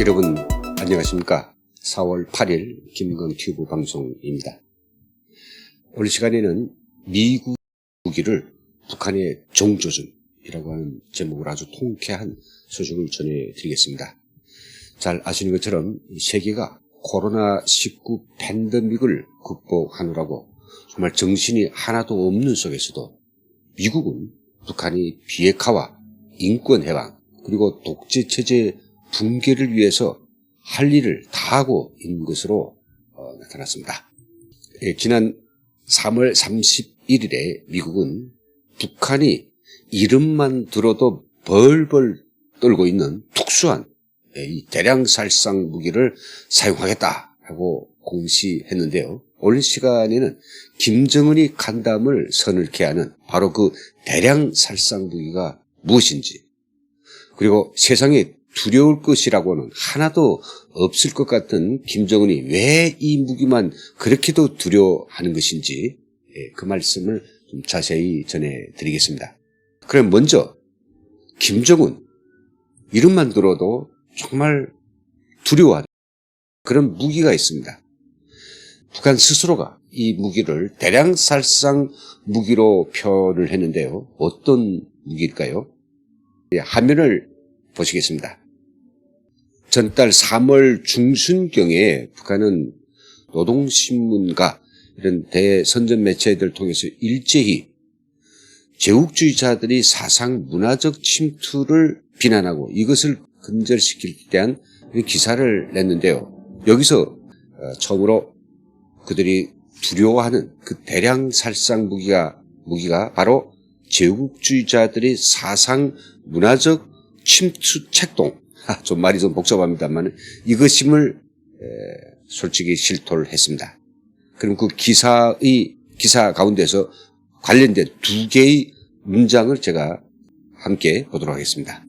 여러분 안녕하십니까. 4월 8일 김건튜브 방송입니다. 오늘 시간에는 미국 무기를 북한의 정조준이라고 하는 제목을 아주 통쾌한 소식을 전해드리겠습니다. 잘 아시는 것처럼 세계가 코로나19 팬데믹을 극복하느라고 정말 정신이 하나도 없는 속에서도 미국은 북한이 비핵화와 인권해방 그리고 독재체제 붕괴를 위해서 할 일을 다하고 있는 것으로 나타났습니다. 지난 3월 31일에 미국은 북한이 이름만 들어도 벌벌 떨고 있는 특수한 이 대량살상 무기를 사용하겠다라고 공시했는데요. 오늘 시간에는 김정은이 간담을 서늘케 하는 바로 그 대량살상 무기가 무엇인지, 그리고 세상에 두려울 것이라고는 하나도 없을 것 같은 김정은이 왜 이 무기만 그렇게도 두려워하는 것인지 그 말씀을 좀 자세히 전해드리겠습니다. 그럼 먼저 김정은 이름만 들어도 정말 두려워하는 그런 무기가 있습니다. 북한 스스로가 이 무기를 대량살상 무기로 표현을 했는데요. 어떤 무기일까요? 화면을 보시겠습니다. 전달 3월 중순경에 북한은 노동신문과 이런 대선전 매체들을 통해서 일제히 제국주의자들이 사상 문화적 침투를 비난하고 이것을 근절시킬 때 대한 기사를 냈는데요. 여기서 처음으로 그들이 두려워하는 그 대량살상 무기가 바로 제국주의자들의 사상 문화적 침투 책동, 좀 말이 좀 복잡합니다만 이것임을 솔직히 실토를 했습니다. 그럼 그 기사 가운데서 관련된 두 개의 문장을 제가 함께 보도록 하겠습니다.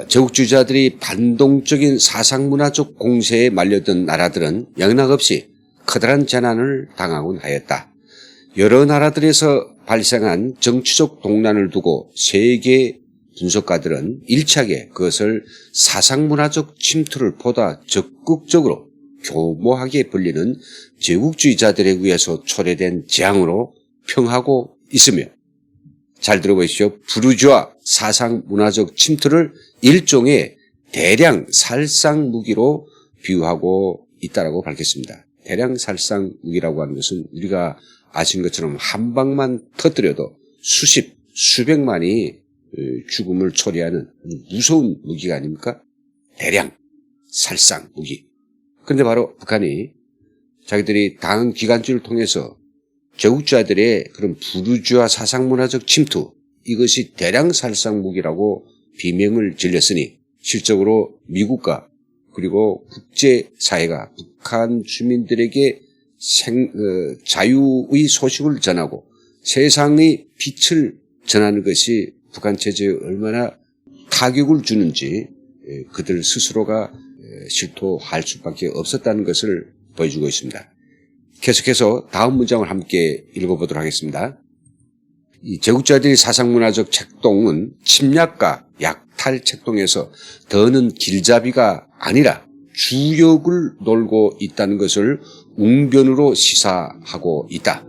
제국주의자들이 반동적인 사상문화적 공세에 말려든 나라들은 영락없이 커다란 재난을 당하곤 하였다. 여러 나라들에서 발생한 정치적 동란을 두고 세계 분석가들은 일차게 그것을 사상문화적 침투를 보다 적극적으로 교모하게 불리는 제국주의자들에 의해서 초래된 재앙으로 평하고 있으며, 잘 들어보십시오. 부르주아 사상문화적 침투를 일종의 대량 살상 무기로 비유하고 있다라고 밝혔습니다. 대량 살상 무기라고 하는 것은 우리가 아신 것처럼 한 방만 터뜨려도 수백만이 죽음을 초래하는 무서운 무기가 아닙니까? 대량 살상 무기. 그런데 바로 북한이 자기들이 당헌 기관지를 통해서 제국주의자들의 그런 부르주아 사상문화적 침투, 이것이 대량 살상 무기라고 비명을 질렸으니 실적으로 미국과 그리고 국제사회가 북한 주민들에게 자유의 소식을 전하고 세상의 빛을 전하는 것이 북한 체제에 얼마나 타격을 주는지 그들 스스로가 실토할 수밖에 없었다는 것을 보여주고 있습니다. 계속해서 다음 문장을 함께 읽어보도록 하겠습니다. 이 제국주의자들의 사상문화적 책동은 침략과 약탈 책동에서 더는 길잡이가 아니라 주역을 놀고 있다는 것을 웅변으로 시사하고 있다.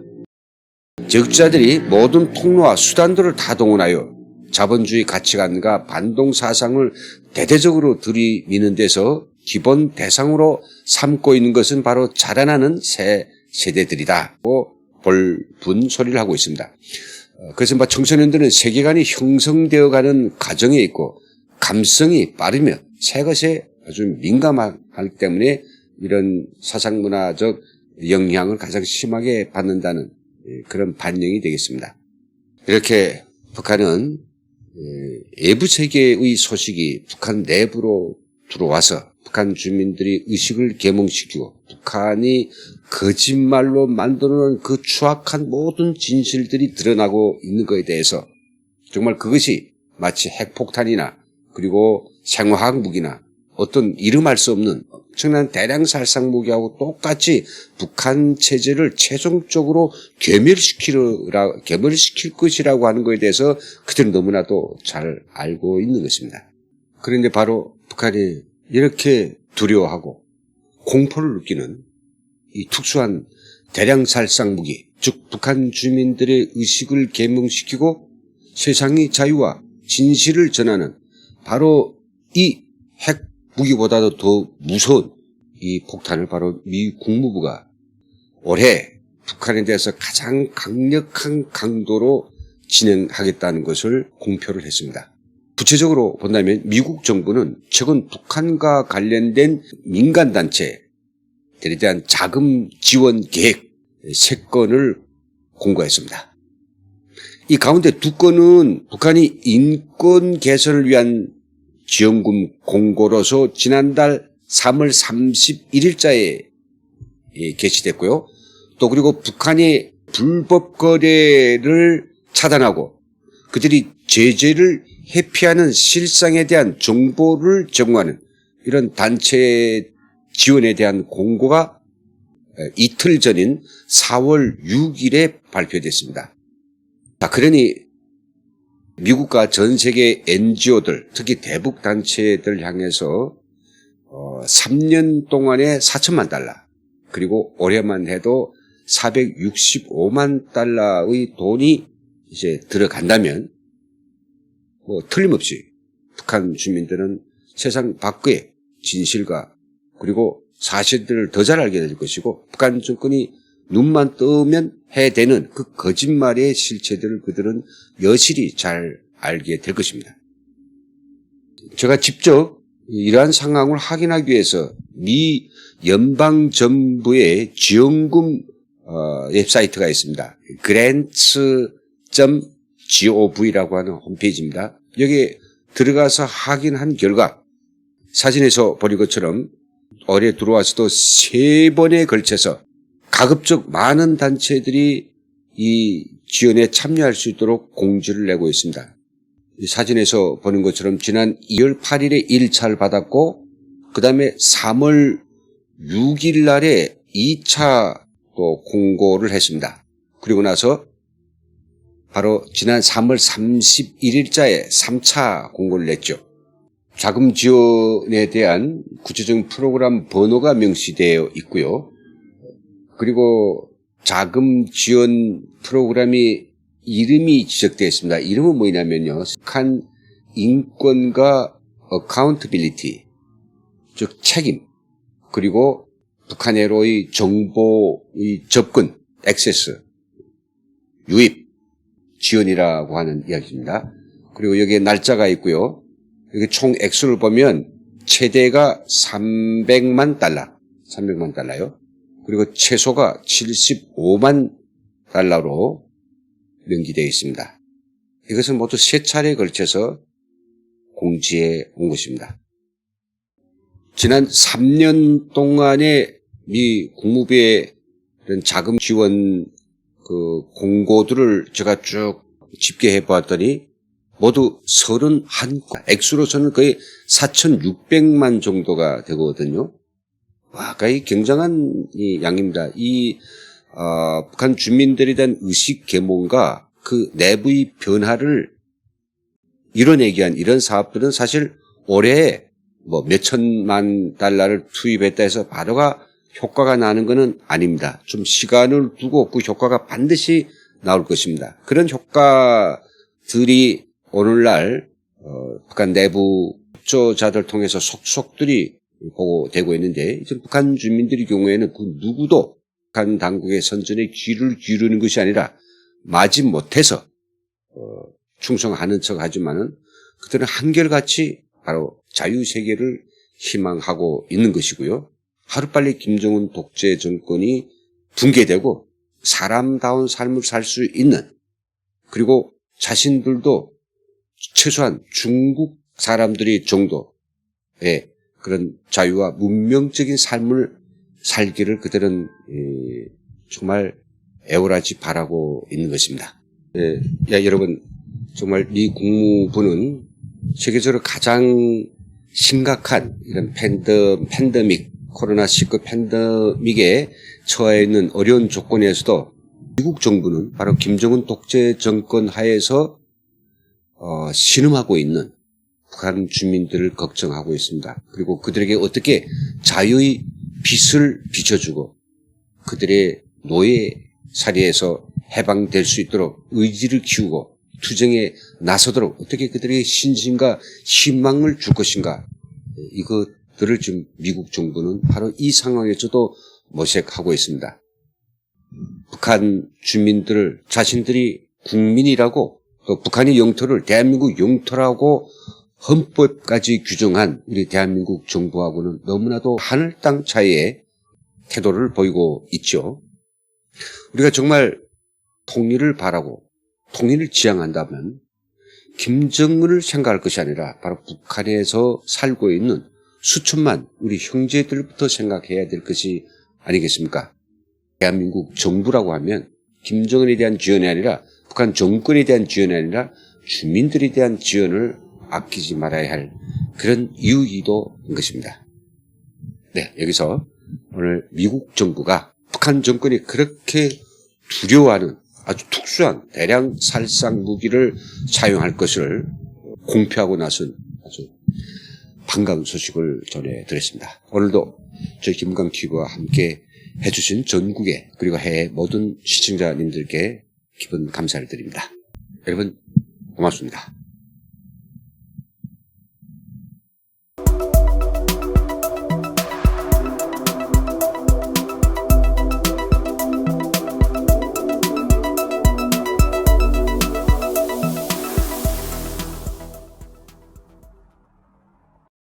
제국주의자들이 모든 통로와 수단들을 다 동원하여 자본주의 가치관과 반동 사상을 대대적으로 들이미는 데서 기본 대상으로 삼고 있는 것은 바로 자라나는 새 세대들이다고 볼분 소리를 하고 있습니다. 그래서 청소년들은 세계관이 형성되어가는 과정에 있고 감성이 빠르며 새 것에 아주 민감하기 때문에 이런 사상문화적 영향을 가장 심하게 받는다는 그런 반영이 되겠습니다. 이렇게 북한은 외부 세계의 소식이 북한 내부로 들어와서 북한 주민들이 의식을 계몽시키고 북한이 거짓말로 만들어놓은 그 추악한 모든 진실들이 드러나고 있는 것에 대해서 정말 그것이 마치 핵폭탄이나 그리고 생화학 무기나 어떤 이름할 수 없는 엄청난 대량살상 무기하고 똑같이 북한 체제를 최종적으로 괴멸시킬 것이라고 하는 것에 대해서 그들은 너무나도 잘 알고 있는 것입니다. 그런데 바로 북한이 이렇게 두려워하고 공포를 느끼는 이 특수한 대량 살상 무기, 즉 북한 주민들의 의식을 계몽시키고 세상의 자유와 진실을 전하는 바로 이 핵 무기보다도 더 무서운 이 폭탄을 바로 미 국무부가 올해 북한에 대해서 가장 강력한 강도로 진행하겠다는 것을 공표를 했습니다. 구체적으로 본다면 미국 정부는 최근 북한과 관련된 민간단체들에 대한 자금 지원 계획 3건을 공고했습니다. 이 가운데 2건은 북한이 인권 개선을 위한 지원금 공고로서 지난달 3월 31일자에 게시됐고요. 또 그리고 북한의 불법 거래를 차단하고 그들이 제재를 회피하는 실상에 대한 정보를 제공하는 이런 단체 지원에 대한 공고가 이틀 전인 4월 6일에 발표됐습니다. 그러니 미국과 전 세계 NGO들, 특히 대북 단체들 향해서 3년 동안에 4천만 달러, 그리고 올해만 해도 465만 달러의 돈이 이제 들어간다면 틀림없이 북한 주민들은 세상 밖의 진실과 그리고 사실들을 더 잘 알게 될 것이고 북한 정권이 눈만 뜨면 해대는 그 거짓말의 실체들을 그들은 여실히 잘 알게 될 것입니다. 제가 직접 이러한 상황을 확인하기 위해서 미 연방정부의 지원금 웹사이트가 있습니다. grants.gov라고 하는 홈페이지입니다. 여기에 들어가서 확인한 결과 사진에서 보는 것처럼 올해 들어와서도 3번에 걸쳐서 가급적 많은 단체들이 이 지원에 참여할 수 있도록 공지를 내고 있습니다. 이 사진에서 보는 것처럼 지난 2월 8일에 1차를 받았고 그 다음에 3월 6일 날에 2차 또 공고를 했습니다. 그리고 나서 바로 지난 3월 31일자에 3차 공고를 냈죠. 자금 지원에 대한 구체적인 프로그램 번호가 명시되어 있고요. 그리고 자금 지원 프로그램이 이름이 지적되어 있습니다. 이름은 뭐냐면요. 북한 인권과 accountability, 즉 책임, 그리고 북한으로의 정보의 접근, 액세스, 유입, 지원이라고 하는 이야기입니다. 그리고 여기에 날짜가 있고요. 여기 총 액수를 보면 최대가 300만 달러요. 그리고 최소가 75만 달러로 명기되어 있습니다. 이것은 모두 3차례에 걸쳐서 공지해 온 것입니다. 지난 3년 동안의 미 국무부의 이런 자금 지원 그 공고들을 제가 쭉 집계해 보았더니 모두 31건, 액수로서는 거의 4,600만 정도가 되거든요. 와, 거의 굉장한 이 양입니다. 북한 주민들에 대한 의식 계몽과 그 내부의 변화를 이뤄내기 위한 이런 사업들은 사실 올해 뭐 몇천만 달러를 투입했다 해서 바로가 효과가 나는 것은 아닙니다. 좀 시간을 두고 그 효과가 반드시 나올 것입니다. 그런 효과들이 오늘날 북한 내부 협조자들 통해서 속속들이 보고되고 있는데 북한 주민들의 경우에는 그 누구도 북한 당국의 선전에 귀를 기울이는 것이 아니라 마지못해서 충성하는 척하지만은 그들은 한결같이 바로 자유세계를 희망하고 있는 것이고요. 하루빨리 김정은 독재 정권이 붕괴되고 사람다운 삶을 살 수 있는, 그리고 자신들도 최소한 중국 사람들이 정도의 그런 자유와 문명적인 삶을 살기를 그들은 정말 애월하지 바라고 있는 것입니다. 여러분, 정말 미 국무부는 세계적으로 가장 심각한 이런 팬데믹, 코로나19 팬데믹에 처해 있는 어려운 조건에서도 미국 정부는 바로 김정은 독재 정권 하에서 신음하고 있는 북한 주민들을 걱정하고 있습니다. 그리고 그들에게 어떻게 자유의 빛을 비춰주고 그들의 노예살이에서 해방될 수 있도록 의지를 키우고 투쟁에 나서도록 어떻게 그들에게 신심과 희망을 줄 것인가, 이것들을 지금 미국 정부는 바로 이 상황에서도 모색하고 있습니다. 북한 주민들을 자신들이 국민이라고, 또 북한의 영토를 대한민국 영토라고 헌법까지 규정한 우리 대한민국 정부하고는 너무나도 하늘 땅 차이의 태도를 보이고 있죠. 우리가 정말 통일을 바라고 통일을 지향한다면 김정은을 생각할 것이 아니라 바로 북한에서 살고 있는 수천만 우리 형제들부터 생각해야 될 것이 아니겠습니까? 대한민국 정부라고 하면 김정은에 대한 지원이 아니라 북한 정권에 대한 지원이 아니라 주민들에 대한 지원을 아끼지 말아야 할 그런 이유이도인 것입니다. 네, 여기서 오늘 미국 정부가 북한 정권이 그렇게 두려워하는 아주 특수한 대량 살상 무기를 사용할 것을 공표하고 나선 아주 반가운 소식을 전해드렸습니다. 오늘도 저희 김건강TV와 함께 해주신 전국의 그리고 해외 모든 시청자님들께 깊은 감사를 드립니다. 여러분 고맙습니다.